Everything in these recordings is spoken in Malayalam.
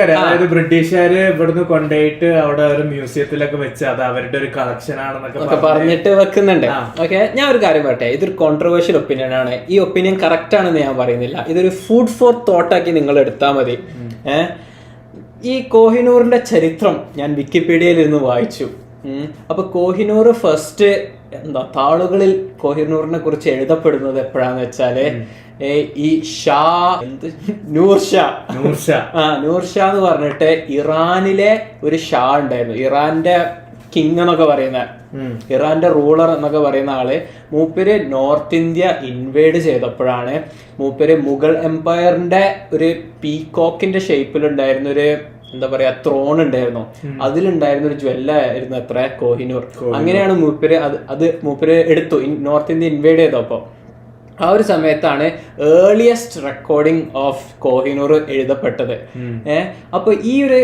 അതായത് ബ്രിട്ടീഷുകാര് ഇവിടുന്ന് കൊണ്ടുപോയിട്ട് അവിടെ ഒരു മ്യൂസിയത്തിലൊക്കെ വെച്ച് അത് അവരുടെ ഒരു കളക്ഷൻ ആണെന്നൊക്കെ പറഞ്ഞിട്ട് വെക്കുന്നുണ്ട്. ഓക്കെ, ഞാൻ ഒരു കാര്യം പറയട്ടെ, ഇതൊരു കോൺട്രവേഴ്ഷ്യൽ ഒപ്പീനിയൻ ആണ്. ഈ ഒപ്പീനിയൻ കറക്റ്റ് ആണെന്ന് ഞാൻ പറയുന്നില്ല. ഇതൊരു ഫുഡ് ഫോർ തോട്ട് ആക്കി നിങ്ങൾ എടുത്താൽ മതി. ഈ കോഹിനൂറിന്റെ ചരിത്രം ഞാൻ വിക്കിപീഡിയയിൽ ഇരുന്ന് വായിച്ചു. അപ്പൊ കോഹിനൂർ ഫസ്റ്റ് താളുകളിൽ കോഹിനൂറിനെ കുറിച്ച് എഴുതപ്പെടുന്നത് എപ്പോഴാന്ന് വെച്ചാല് ഈ നൂർ ഷാ എന്ന് പറഞ്ഞിട്ട് ഇറാനിലെ ഒരു ഷാ ഉണ്ടായിരുന്നു. ഇറാന്റെ കിങ് എന്നൊക്കെ പറയുന്ന, ഇറാന്റെ റൂളർ എന്നൊക്കെ പറയുന്ന ആള്, മൂപ്പര് നോർത്ത് ഇന്ത്യ ഇൻവേഡ് ചെയ്തപ്പോഴാണ് മൂപ്പര് മുഗൾ എംപയറിന്റെ ഒരു പീകോക്കിന്റെ ഷേപ്പിലുണ്ടായിരുന്ന ഒരു എന്താ പറയാ ത്രോൺ ഉണ്ടായിരുന്നു. അതിലുണ്ടായിരുന്ന ഒരു ജ്വല്ലായിരുന്നു അത്ര കോഹിനൂർ. അങ്ങനെയാണ് മൂപ്പര് എടുത്തു നോർത്ത് ഇന്ത്യ ഇൻവേഡ് ചെയ്തപ്പോ. ആ ഒരു സമയത്താണ് ഏർലിയസ്റ്റ് റെക്കോർഡിംഗ് ഓഫ് കോഹിനൂർ എഴുതപ്പെട്ടത്. അപ്പൊ ഈ ഒരു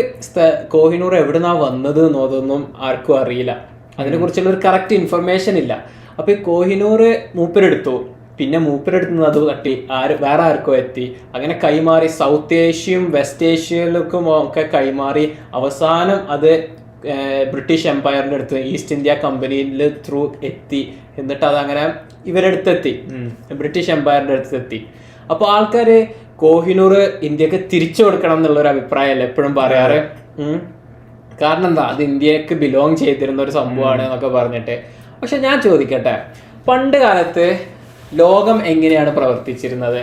കോഹിനൂർ എവിടുന്നാ വന്നത് എന്നതൊന്നും ആർക്കും അറിയില്ല. അതിനെ കുറിച്ചുള്ള ഒരു കറക്റ്റ് ഇൻഫർമേഷൻ ഇല്ല. അപ്പൊ ഈ കോഹിനൂർ മൂപ്പരെടുത്തു. പിന്നെ മൂപ്പരെടുത്തുനിന്ന് അത് തട്ടി വേറെ ആർക്കോ എത്തി. അങ്ങനെ കൈമാറി സൗത്ത് ഏഷ്യയും വെസ്റ്റ് ഏഷ്യയിലേക്കും ഒക്കെ കൈമാറി അവസാനം അത് ബ്രിട്ടീഷ് എംപയറിന്റെ അടുത്ത് ഈസ്റ്റ് ഇന്ത്യ കമ്പനിയിൽ ത്രൂ എത്തി. എന്നിട്ട് അതങ്ങനെ ഇവരെടുത്തെത്തി, ബ്രിട്ടീഷ് എംപയറിന്റെ അടുത്തെത്തി. അപ്പൊ ആൾക്കാര് കോഹിനൂർ ഇന്ത്യക്ക് തിരിച്ചു കൊടുക്കണം എന്നുള്ളൊരു അഭിപ്രായമല്ല എപ്പോഴും പറയാറ്. കാരണം എന്താ, അത് ഇന്ത്യക്ക് ബിലോങ് ചെയ്തിരുന്ന ഒരു സംഭവമാണ് എന്നൊക്കെ പറഞ്ഞിട്ട്. പക്ഷെ ഞാൻ ചോദിക്കട്ടെ, പണ്ട് കാലത്ത് ലോകം എങ്ങനെയാണ് പ്രവർത്തിച്ചിരുന്നത്?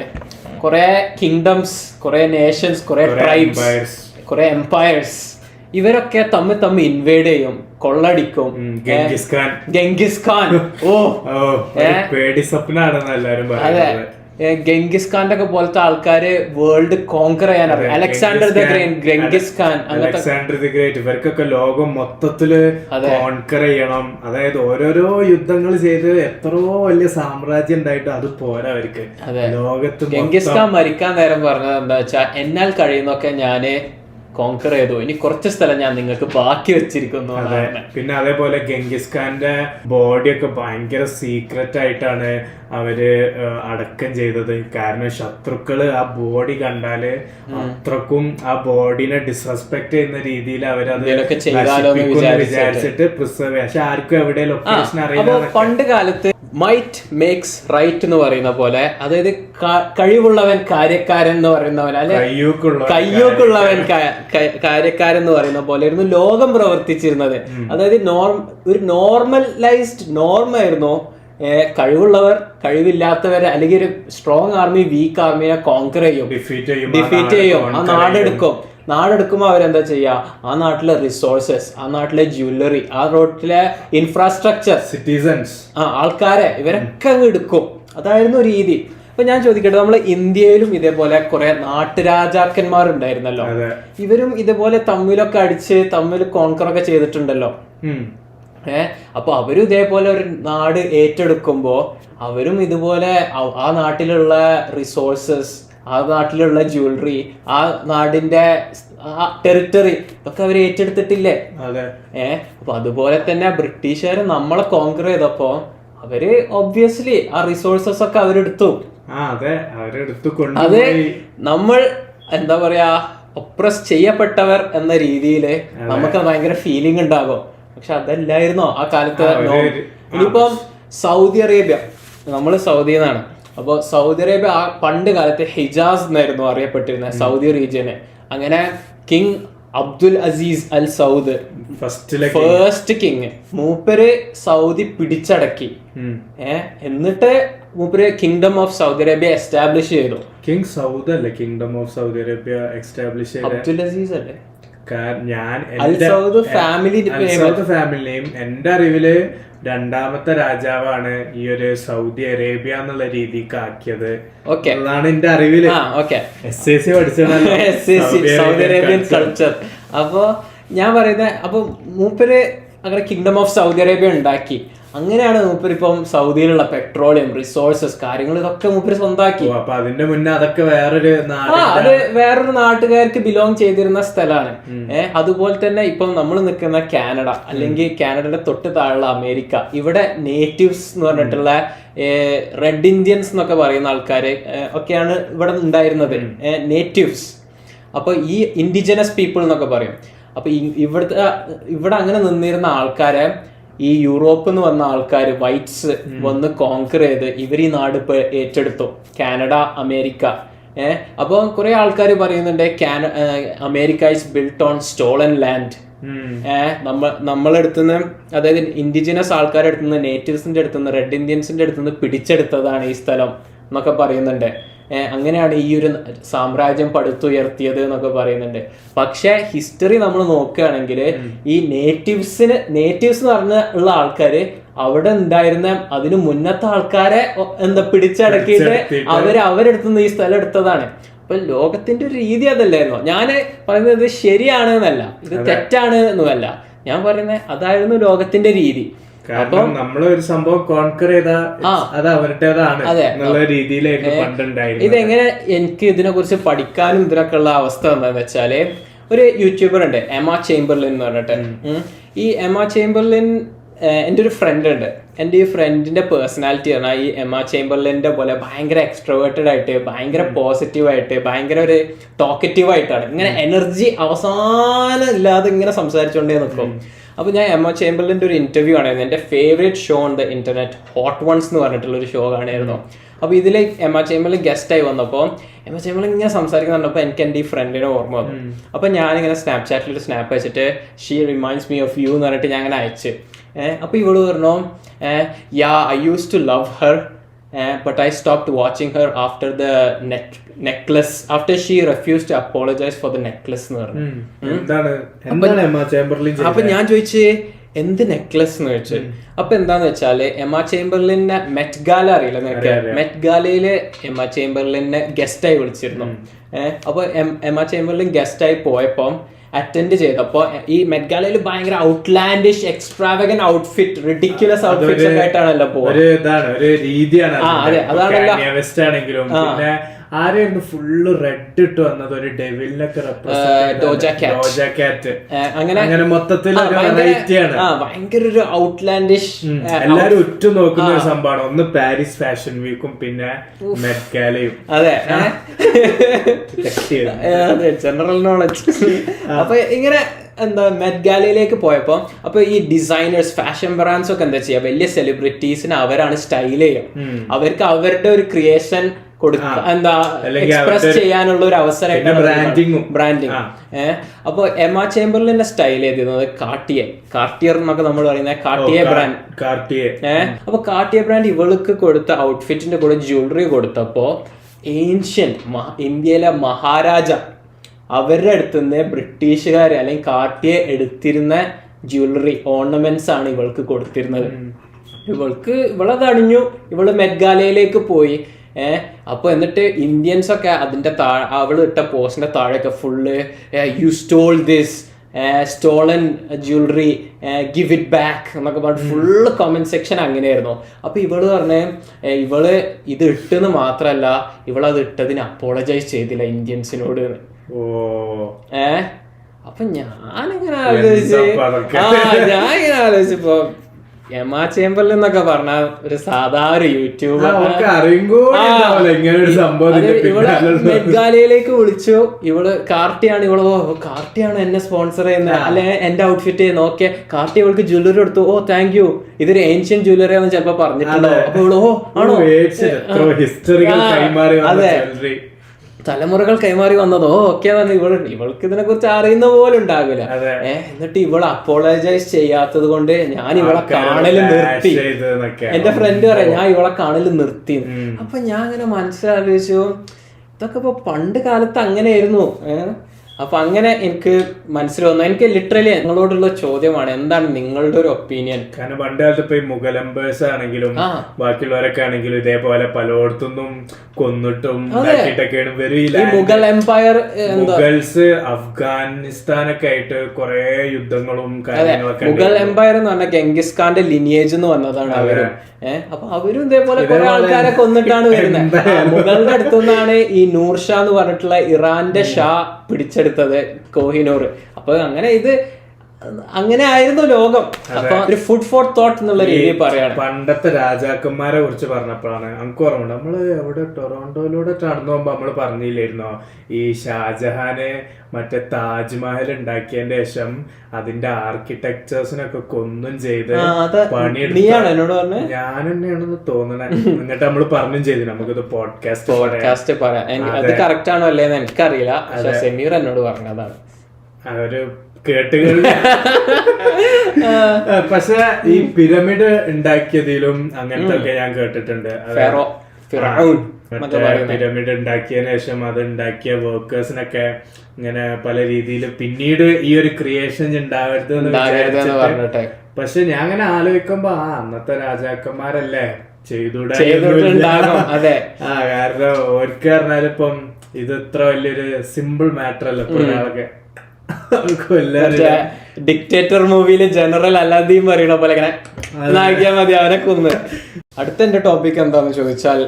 കുറെ കിങ്ഡംസ്, കുറെ നേഷൻസ്, കുറെ ട്രൈബ്സ്, കുറെ എംപയർസ്, ഇവരൊക്കെ തമ്മിൽ ഇൻവേഡ് ചെയ്യും, കൊള്ളടിക്കും. ഗംഗിസ് ഖാൻ പേടി സ്വപ്നാണെന്ന് എല്ലാരും പറയുന്നത്. അതെ, ഗംഗിസ് ഖാന്റെ ഒക്കെ പോലത്തെ ആൾക്കാര് വേൾഡ് കോൺകർ ചെയ്യാൻ അറിയാം. Alexander the great, Genghis Khan, Alexander the great, ഇവർക്കൊക്കെ ലോകം മൊത്തത്തില് കോൺകർ ചെയ്യണം. അതായത് ഓരോരോ യുദ്ധങ്ങൾ ചെയ്ത് എത്രയോ വലിയ സാമ്രാജ്യം ഉണ്ടായിട്ട് അത് പോരാ അവർക്ക്. ലോകത്ത് ഗംഗിസ് ഖാൻ മരിക്കാൻ നേരം പറഞ്ഞത് എന്താ വെച്ചാ, എന്നാൽ കഴിയുന്നൊക്കെ ഞാന് കോൺകർ ചെയ്തു, ഇനി കുറച്ച് സ്ഥലം ഞാൻ നിങ്ങൾക്ക് ബാക്കി വെച്ചിരിക്കുന്നു. പിന്നെ അതേപോലെ ഗംഗിസ് ഖാന്റെ ബോഡിയൊക്കെ ഭയങ്കര സീക്രറ്റ് ആയിട്ടാണ് അവര് അടക്കം ചെയ്തത്. കാരണം ശത്രുക്കള് ആ ബോഡി കണ്ടാല് അത്രക്കും ആ ബോഡിനെ ഡിസ്റെസ്പെക്ട് ചെയ്യുന്ന രീതിയിൽ അവരത് വിചാരിച്ചിട്ട് പ്രിസർവ് ചെയ്യാം. പക്ഷെ ആർക്കും എവിടെ ലൊക്കേഷൻ അറിയില്ല. പണ്ട് കാലത്ത് മൈറ്റ് മേക്സ് റൈറ്റ് എന്ന് പറയുന്ന പോലെ, അതായത് കഴിവുള്ളവൻ കാര്യക്കാരൻ എന്ന് പറയുന്ന പോലെ, അല്ലെ കയ്യൂക്കുള്ളവൻ കാര്യക്കാരൻ എന്ന് പറയുന്ന പോലെ ആയിരുന്നു ലോകം പ്രവർത്തിച്ചിരുന്നത്. അതായത് ഒരു നോർമലൈസ്ഡ് നോർമായിരുന്നു. കഴിവുള്ളവർ കഴിവില്ലാത്തവരെ, അല്ലെങ്കിൽ ഒരു സ്ട്രോങ് ആർമി വീക്ക് ആർമിയെ കോൺകർ ചെയ്യും, ഡിഫീറ്റ് ചെയ്യും, ആ നാടെടുക്കുമ്പോൾ അവരെന്താ ചെയ്യുക, ആ നാട്ടിലെ റിസോഴ്സസ്, ആ നാട്ടിലെ ജ്വല്ലറി, ആ റോട്ടിലെ ഇൻഫ്രാസ്ട്രക്ചർ, സിറ്റിസൺസ്, ആൾക്കാരെ ഇവരൊക്കെ അങ്ങ് എടുക്കും. അതായിരുന്നു രീതി. അപ്പൊ ഞാൻ ചോദിക്കട്ടെ, നമ്മളെ ഇന്ത്യയിലും ഇതേപോലെ കുറെ നാട്ടുരാജാക്കന്മാരുണ്ടായിരുന്നല്ലോ. ഇവരും ഇതേപോലെ തമ്മിലൊക്കെ അടിച്ച് തമ്മിൽ കോൺകറൊക്കെ ചെയ്തിട്ടുണ്ടല്ലോ. അപ്പൊ അവരും ഇതേപോലെ ഒരു നാട് ഏറ്റെടുക്കുമ്പോ അവരും ഇതുപോലെ ആ നാട്ടിലുള്ള റിസോഴ്സസ്, ആ നാട്ടിലുള്ള ജ്വല്ലറി, ആ നാടിന്റെ ടെറിട്ടറി ഒക്കെ അവർ ഏറ്റെടുത്തിട്ടില്ലേ? അപ്പൊ അതുപോലെ തന്നെ ബ്രിട്ടീഷുകാർ നമ്മളെ കോൺകർ ചെയ്തപ്പോ അവര് ഒബ്വിയസ്ലി ആ റിസോഴ്സസ് ഒക്കെ അവരെടുത്തു. അത് നമ്മൾ എന്താ പറയാ, ഒപ്രസ് ചെയ്യപ്പെട്ടവർ എന്ന രീതിയില് നമുക്ക് ഭയങ്കര ഫീലിംഗ് ഉണ്ടാകും. പക്ഷെ അതല്ലായിരുന്നോ ആ കാലത്ത്? ഇനിയിപ്പം സൗദി അറേബ്യ, നമ്മള് സൗദി എന്നാണ്. അപ്പോൾ സൗദി അറേബ്യ ആ പണ്ട് കാലത്ത് ഹിജാസ് എന്നായിരുന്നു അറിയപ്പെട്ടിരുന്നത്, സൗദി റീജിയന്. അങ്ങനെ King Abdul Azeez Al Saud, first king, മൂപ്പര് സൗദി പിടിച്ചടക്കി. എന്നിട്ട് മൂപ്പര് kingdom of Saudi Arabia establish ചെയ്തു. കിങ് സൗദ് അല്ലേ kingdom of Saudi Arabia establish ചെയ്തത്? അബ്ദുൽ അസീസ് അല്ലേ? ഫാമിലിനെയും എന്റെ അറിവില് രണ്ടാമത്തെ രാജാവാണ് ഈ ഒരു സൗദി അറേബ്യ എന്നുള്ള രീതിക്ക് ആക്കിയത് എന്നാണ് എന്റെ അറിവില്. SAC പഠിച്ചതാണ്, സൗദി അറേബ്യൻ കൾച്ചർ. അപ്പൊ ഞാൻ പറയുന്നത്, അപ്പൊ മൂപ്പര് അങ്ങനെ കിങ്ഡം ഓഫ് സൗദി അറേബ്യ ഉണ്ടാക്കി. അങ്ങനെയാണ് മൂപ്പര് ഇപ്പം സൗദിയിലുള്ള പെട്രോളിയം റിസോഴ്സസ് കാര്യങ്ങൾ ഇതൊക്കെ മൂപ്പര് സ്വന്തമാക്കി. അപ്പൊ അതിന്റെ മുന്നേ അതൊക്കെ അത് വേറൊരു നാട്ടുകാർക്ക് ബിലോങ് ചെയ്തിരുന്ന സ്ഥലമാണ്. അതുപോലെ തന്നെ ഇപ്പം നമ്മൾ നിൽക്കുന്ന കാനഡ, അല്ലെങ്കിൽ കാനഡയുടെ തൊട്ട് താഴെയുള്ള അമേരിക്ക, ഇവിടെ നേറ്റീവ്സ് എന്ന് പറഞ്ഞിട്ടുള്ള റെഡ് ഇന്ത്യൻസ് എന്നൊക്കെ പറയുന്ന ആൾക്കാര് ഒക്കെയാണ് ഇവിടെ ഉണ്ടായിരുന്നത്, നേറ്റീവ്സ്. അപ്പൊ ഈ ഇൻഡിജിനസ് പീപ്പിൾ എന്നൊക്കെ പറയും. അപ്പൊ ഇവിടെ അങ്ങനെ നിന്നിരുന്ന ആൾക്കാരെ ഈ യൂറോപ്പിൽ നിന്ന് വന്ന ആൾക്കാർ വൈറ്റ്സ് വന്ന് കോൺകർ ചെയ്ത് ഇവർ ഈ നാട് ഇപ്പൊ ഏറ്റെടുത്തു. Canada, America. അപ്പൊ കുറെ ആൾക്കാർ പറയുന്നുണ്ട് America is built on stolen land. നമ്മളെടുത്തുനിന്ന്, അതായത് ഇൻഡിജിനസ് ആൾക്കാരുടെ അടുത്തുനിന്ന്, നേറ്റീവ്സിന്റെ അടുത്തുനിന്ന്, റെഡ് ഇന്ത്യൻസിന്റെ അടുത്തുനിന്ന് പിടിച്ചെടുത്തതാണ് ഈ സ്ഥലം എന്നൊക്കെ പറയുന്നുണ്ട്. അങ്ങനെയാണ് ഈ ഒരു സാമ്രാജ്യം പടുത്തുയർത്തിയത് എന്നൊക്കെ പറയുന്നുണ്ട്. പക്ഷെ ഹിസ്റ്ററി നമ്മൾ നോക്കുകയാണെങ്കിൽ ഈ നേറ്റീവ്സ് എന്ന് പറഞ്ഞുള്ള ആൾക്കാര് അവിടെ ഉണ്ടായിരുന്ന അതിന് മുന്നത്തെ ആൾക്കാരെ പിടിച്ചടക്കിയിട്ട് അവരെടുത്തുനിന്ന് ഈ സ്ഥലം എടുത്തതാണ്. അപ്പൊ ലോകത്തിന്റെ ഒരു രീതി അതല്ലായിരുന്നോ? ഞാൻ പറയുന്നത് ഇത് ശരിയാണ് എന്നല്ല, ഇത് തെറ്റാണ് എന്നുമല്ല, ഞാൻ പറയുന്നത് അതായിരുന്നു ലോകത്തിന്റെ രീതി. കാരണം നമ്മളൊരു സംഭവം കോൺകർ ചെയ്താൽ അത് അവരുടേതാണ് എന്നുള്ള രീതിയിലായിരുന്നു പണ്ടുണ്ടായിരുന്നു. ഇതെങ്ങനെ എനിക്ക് ഇതിനെ കുറിച്ച് പഠിക്കാനും ഇതിനൊക്കെ ഉള്ള അവസ്ഥ എന്താന്ന് വെച്ചാല്, ഒരു യൂട്യൂബർ ഉണ്ട് എമ്മ ചേംബർലിൻ എന്ന് പറഞ്ഞിട്ട്. ഈ എമ്മ ചേംബർലിൻ എൻ്റെ ഒരു ഫ്രണ്ട് ഉണ്ട്. എൻ്റെ ഈ ഫ്രണ്ടിന്റെ പേഴ്സണാലിറ്റി പറഞ്ഞാൽ ഈ എമ്മ ചേംബർലിന്റെ പോലെ ഭയങ്കര എക്സ്ട്രോവേർട്ടഡ് ആയിട്ട്, ഭയങ്കര പോസിറ്റീവായിട്ട്, ഭയങ്കര ഒരു ടോക്കറ്റീവ് ആയിട്ടാണ്. ഇങ്ങനെ എനർജി അവസാനം ഇല്ലാതെ ഇങ്ങനെ സംസാരിച്ചുകൊണ്ടേ നിൽക്കും. അപ്പൊ ഞാൻ എമ്മ ചേംബർലിന്റെ ഒരു ഇന്റർവ്യൂ ആണായിരുന്നു. എൻ്റെ favourite show on the internet, hot ones എന്ന് പറഞ്ഞിട്ടുള്ള ഒരു ഷോ കാണായിരുന്നു. അപ്പൊ ഇതിൽ എമ്മ ചേംബർലിൻ ഗസ്റ്റായി വന്നപ്പോൾ എമ്മ ചേംബർലിൻ ഇങ്ങനെ സംസാരിക്കുന്നുണ്ടപ്പോൾ എനിക്ക് എൻ്റെ ഈ ഫ്രണ്ടിനെ ഓർമ്മ വന്നു. അപ്പൊ ഞാനിങ്ങനെ സ്നാപ്ചാറ്റിൽ ഒരു സ്നാപ്പ് അയച്ചിട്ട് she reminds me of you എന്ന് പറഞ്ഞിട്ട് ഞാൻ അങ്ങനെ അയച്ച്. അപ്പൊ ഇവള് പറഞ്ഞു, yeah I use to love her but I stopped watching her after the necklace, after she refused to apologize for the necklace എന്ന് പറഞ്ഞു. അപ്പൊ ഞാൻ ചോദിച്ചു എന്ത് നെക്ലസ് എന്ന് ചോദിച്ചു. അപ്പൊ എന്താന്ന് വെച്ചാല് എമ്മ ചേംബർലിനെ മെറ്റ് ഗാല അറിയില്ല നിനക്ക്? മെറ്റ് ഗാലയില് എമ്മ ചേംബർലിനെ ഗസ്റ്റായി വിളിച്ചിരുന്നു. അപ്പൊ എമ്മ ചേംബർലിൻ ഗസ്റ്റായി പോയപ്പോ അറ്റൻഡ് ചെയ്തപ്പോ ഈ മെറ്റ് ഗാലയിൽ ഭയങ്കര ഔട്ട്ലാൻഡിഷ് എക്സ്ട്രാവഗന്റ് ഔട്ട്ഫിറ്റ്, റിഡിക്യുലസ് ഔട്ട്ഫിറ്റ്സ് ഒക്കെ ആയിട്ടാണല്ലോ പോകുന്നത്. പിന്നെ ആരെയായിരുന്നു ഫുള്ള് റെഡ് ഇട്ട് വന്നത്, ഒരു ഡെവിലിനൊക്കെ അങ്ങനെ മൊത്തത്തിൽ ഭയങ്കര ഒരു ഔട്ട്ലാൻഡിഷ്, എല്ലാരും ഉറ്റു നോക്കുന്ന ഒരു സംഭവമാണ്. ഒന്ന് പാരീസ് ഫാഷൻ വീക്കും പിന്നെ മെറ്റ് ഗാലയും. അതെ, ജനറൽ നോളജ്. അപ്പൊ ഇങ്ങനെ മെറ്റ് ഗാലയിലേക്ക് പോയപ്പോ അപ്പൊ ഈ ഡിസൈനേഴ്സ്, ഫാഷൻ ബ്രാൻഡ്സ് ഒക്കെ എന്താ ചെയ്യാ, വലിയ സെലിബ്രിറ്റീസിന് അവരാണ് സ്റ്റൈൽ ചെയ്യുക. അവർക്ക് അവരുടെ ഒരു ക്രിയേഷൻ എക്സ്പ്രസ് ചെയ്യാനുള്ള ഒരു അവസരമായിട്ടാണ് ബ്രാൻഡിങ്. അപ്പൊ എമ്മ ചേംബർലിന്റെ സ്റ്റൈൽ ചെയ്തിരുന്നത് കാർട്ടിയർ എന്നൊക്കെ നമ്മൾ പറയുന്നത് കാർട്ടിയെ ബ്രാൻഡ്. അപ്പൊ കാർട്ടിയെ ബ്രാൻഡ് ഇവൾക്ക് കൊടുത്ത ഔട്ട്ഫിറ്റിന്റെ കൂടെ ജ്വല്ലറി കൊടുത്തപ്പോ ഏൻഷ്യന്റ് ഇന്ത്യയിലെ മഹാരാജ അവരുടെ അടുത്തുനിന്ന് ബ്രിട്ടീഷുകാർ അല്ലെങ്കിൽ കാർട്ടിയെ എടുത്തിരുന്ന ജ്വല്ലറി ഓർണമെന്റ്സ് ആണ് ഇവൾക്ക് കൊടുത്തിരുന്നത്. ഇവളത് അണിഞ്ഞു, ഇവള് മെറ്റ് ഗാലയിലേക്ക് പോയി. അപ്പൊ എന്നിട്ട് ഇന്ത്യൻസ് ഒക്കെ അതിന്റെ അവള് ഇട്ട പോസ്റ്റിന്റെ താഴെയൊക്കെ full you stole this, stolen jewellery, give it back എന്നൊക്കെ പറഞ്ഞ് ഫുള്ള് കമന്റ് സെക്ഷൻ അങ്ങനെയായിരുന്നു. അപ്പൊ ഇവള് പറഞ്ഞ ഇവള് ഇത് ഇട്ടെന്ന് മാത്രല്ല, ഇവളത് ഇട്ടതിന് അപ്പോളജൈസ് ചെയ്തില്ല ഇന്ത്യൻസിനോട്. അപ്പൊ ഞാനിങ്ങനെ ആലോചിച്ചപ്പോ എമ്മ ചേംബർലിൻ എന്നൊക്കെ പറഞ്ഞ ഒരു സാധാരണ യൂട്യൂബർ മെറ്റ് ഗാലയിലേക്ക് വിളിച്ചു. ഇവള് കാർട്ടിയാണ്, കാർട്ടിയാണ് എന്നെ സ്പോൺസർ ചെയ്യുന്നത്, അല്ലെ എന്റെ ഔട്ട്ഫിറ്റ് നോക്കിയ കാർട്ടി ഇവൾക്ക് ജ്വല്ലറി എടുത്തു. ഓ താങ്ക് യു, ഇതൊരു ഏൻഷ്യൻ ജ്വല്ലറി ആണെന്ന് ചിലപ്പോ പറഞ്ഞിട്ടുണ്ടോ. അപ്പൊ ഇവള് ആണോ, അതെ, തലമുറകൾ കൈമാറി വന്നതോ ഓക്കെ. ഇവൾക്ക് ഇതിനെ കുറിച്ച് അറിയുന്ന പോലെ ഉണ്ടാകില്ല. എന്നിട്ട് ഇവള് അപ്പോളജൈസ് ചെയ്യാത്തത് കൊണ്ട് ഞാൻ ഇവളെ കാണല് നിർത്തി. എന്റെ ഫ്രണ്ട് പറയാം ഞാൻ ഇവളെ കാണല് നിർത്തി. അപ്പൊ ഞാൻ ഇങ്ങനെ മനസ്സിലാലോചിച്ചു, ഇതൊക്കെ ഇപ്പൊ പണ്ട് കാലത്ത് അങ്ങനെയായിരുന്നു. അപ്പൊ അങ്ങനെ എനിക്ക് മനസ്സിൽ വന്നു. എനിക്ക് ലിറ്ററലി നിങ്ങളോടുള്ള ചോദ്യമാണ്, എന്താണ് നിങ്ങളുടെ ഒരു ഒപ്പീനിയൻ? കാരണം പണ്ട് കാലത്ത് ഇപ്പൊ ഈ മുഗൾ എംപയേഴ്സ് ആണെങ്കിലും ബാക്കിയുള്ളവരൊക്കെ ആണെങ്കിലും ഇതേപോലെ പലയിടത്തുനിന്നും കൊന്നിട്ടും ഇതാക്കിയിട്ടൊക്കെയാണ് വരില്ല. മുഗൾ എംപയർ, മുഗൾസ് അഫ്ഗാനിസ്ഥാനൊക്കെ ആയിട്ട് കുറെ യുദ്ധങ്ങളും കാര്യങ്ങളൊക്കെ. മുഗൾ എംപയർ എന്ന് പറഞ്ഞാൽ ഗംഗിസ് ഖാന്റെ ലിനിയേജ് എന്ന് വന്നതാണ് അവര്. അപ്പൊ അവരും ഇതേപോലെ കുറെ ആൾക്കാരെ കൊന്നിട്ടാണ് വരുന്നത്. മുഗളുടെ അടുത്തുനിന്നാണ് ഈ നൂർഷാ എന്ന് പറഞ്ഞിട്ടുള്ള ഇറാന്റെ ഷാ പിടിച്ചെടുത്തത് കോഹിനൂർ. അപ്പൊ അങ്ങനെ ഇത് അങ്ങനെ ആയിരുന്നു ലോകം. അപ്പൊ ഒരു ഫുഡ് ഫോർ തോട്ട് എന്നുള്ള രീതിയിൽ പറയാണ്. പണ്ടത്തെ രാജാക്കന്മാരെ കുറിച്ച് പറഞ്ഞപ്പോഴാണ് നമുക്ക് ഓർമ്മ, നമ്മള് എവിടെ ടൊറോണ്ടോയിലൂടെ നടന്നു പോകുമ്പോ നമ്മള് പറഞ്ഞില്ലായിരുന്നോ ഈ ഷാജഹാന് മറ്റേ താജ്മഹൽ ഉണ്ടാക്കിയതിന്റെ ശേഷം അതിന്റെ ആർക്കിടെക്ചേഴ്സിനൊക്കെ കൊന്നും ചെയ്ത് പണിയെടുത്ത് ഞാൻ തന്നെയാണെന്ന് തോന്നണേ. എന്നിട്ട് നമ്മള് പറഞ്ഞും ചെയ്തു നമുക്കിത് പോഡ്കാസ്റ്റ് പറയാം. അത് കറക്റ്റ് ആണോ അല്ലേന്ന് എനിക്കറിയില്ല, പക്ഷെ സമീർ എന്നോട് പറഞ്ഞതാണ്. അതൊരു കേട്ടുകളിൽ. പക്ഷെ ഈ പിരമിഡ് ഉണ്ടാക്കിയതിലും അങ്ങനത്തെ ഒക്കെ ഞാൻ കേട്ടിട്ടുണ്ട്. പിരമിഡ് ഉണ്ടാക്കിയതിനു ശേഷം അത് ഉണ്ടാക്കിയ വർക്കേഴ്സിനൊക്കെ ഇങ്ങനെ പല രീതിയിൽ പിന്നീട് ഈ ഒരു ക്രിയേഷൻ ഉണ്ടാവരുത് എന്ന് വിചാരിച്ചിട്ട്. പക്ഷെ ഞാൻ അങ്ങനെ ആലോചിക്കുമ്പോ അന്നത്തെ രാജാക്കന്മാരല്ലേ ചെയ്തുണ്ടാകും. കാരണം ഓർക്ക് പറഞ്ഞാലും ഇപ്പം ഇത് ഇത്ര വലിയൊരു സിമ്പിൾ മാറ്റർ അല്ല. ഇപ്പൊ ഒരാളൊക്കെ ഡിക്റ്റേറ്റർ മൂവിയില് ജനറൽ അല്ലാതെയും പറയണ പോലെ ഇങ്ങനെ നാക്കിയാ മതി അവനെ കൊന്ന്. അടുത്ത എന്റെ ടോപ്പിക് എന്താന്ന് ചോദിച്ചാൽ,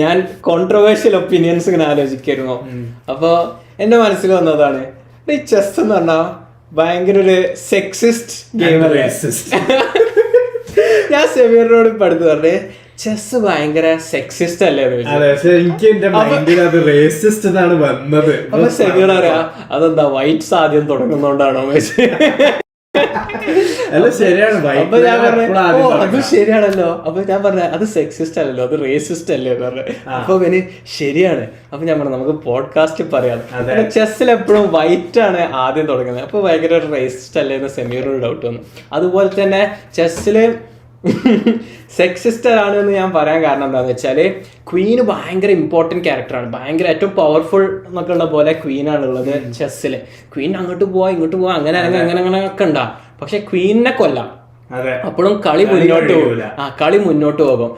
ഞാൻ കോൺട്രവേഴ്ഷ്യൽ ഒപ്പീനിയൻസ് ഇങ്ങനെ ആലോചിക്കായിരുന്നു. അപ്പൊ എന്റെ മനസ്സിൽ വന്നതാണ്, ഈ ചെസ് എന്ന് പറഞ്ഞാൽ ഭയങ്കര ഒരു സെക്സിസ്റ്റ് ഗെയിം അല്ലേ. ഞാൻ സെമീറിനോട് ഇപ്പൊ അടുത്ത് പറഞ്ഞേ ചെസ് ഭയങ്കര സെക്സിസ്റ്റ് അല്ലേ. എനിക്ക് എന്റെ മൈൻഡിൽ അത് റേസിസ്റ്റ് എന്നാണ് വന്നത്. അപ്പൊ സെമീർ അറിയാ അതെന്താ വൈറ്റ്സ് ആദ്യം തുടങ്ങുന്നോണ്ടാണോ? അല്ല ശരിയാണ്. അപ്പൊ ഞാൻ പറഞ്ഞു അത് ശരിയാണല്ലോ. അപ്പൊ ഞാൻ പറഞ്ഞ അത് സെക്സിസ്റ്റ് അല്ലല്ലോ, അത് റേസിസ്റ്റ് അല്ലേ പറഞ്ഞു. അപ്പൊ പിന്നെ ശരിയാണ്. അപ്പൊ ഞാൻ പറഞ്ഞു നമുക്ക് പോഡ്കാസ്റ്റ് പറയാം. ചെസ്സിൽ എപ്പോഴും വൈറ്റ് ആണ് ആദ്യം തുടങ്ങുന്നത്. അപ്പൊ ഭയങ്കര റേസിസ്റ്റ് അല്ലേ എന്ന് സെമീറിനൊരു ഡൗട്ട് വന്നു. അതുപോലെ തന്നെ ചെസ്സില് സെക്സിസ്റ്റർ ആണ് എന്ന് ഞാൻ പറയാൻ കാരണം എന്താണെന്ന് വെച്ചാല്, ക്വീന് ഭയങ്കര ഇമ്പോർട്ടന്റ് ക്യാരക്ടറാണ്, ഭയങ്കര ഏറ്റവും പവർഫുൾ എന്നൊക്കെ ഉള്ള പോലെ ക്വീനാണ് ഉള്ളത് ചെസ്സില്. ക്വീൻ അങ്ങോട്ട് പോവാ ഇങ്ങോട്ട് പോവാ അങ്ങനെ അങ്ങനെ ഒക്കെ ഉണ്ടാവും. പക്ഷെ ക്വീനിനെ കൊല്ലാം, അപ്പോഴും കളി മുന്നോട്ട് പോകും. കളി മുന്നോട്ട് പോകും.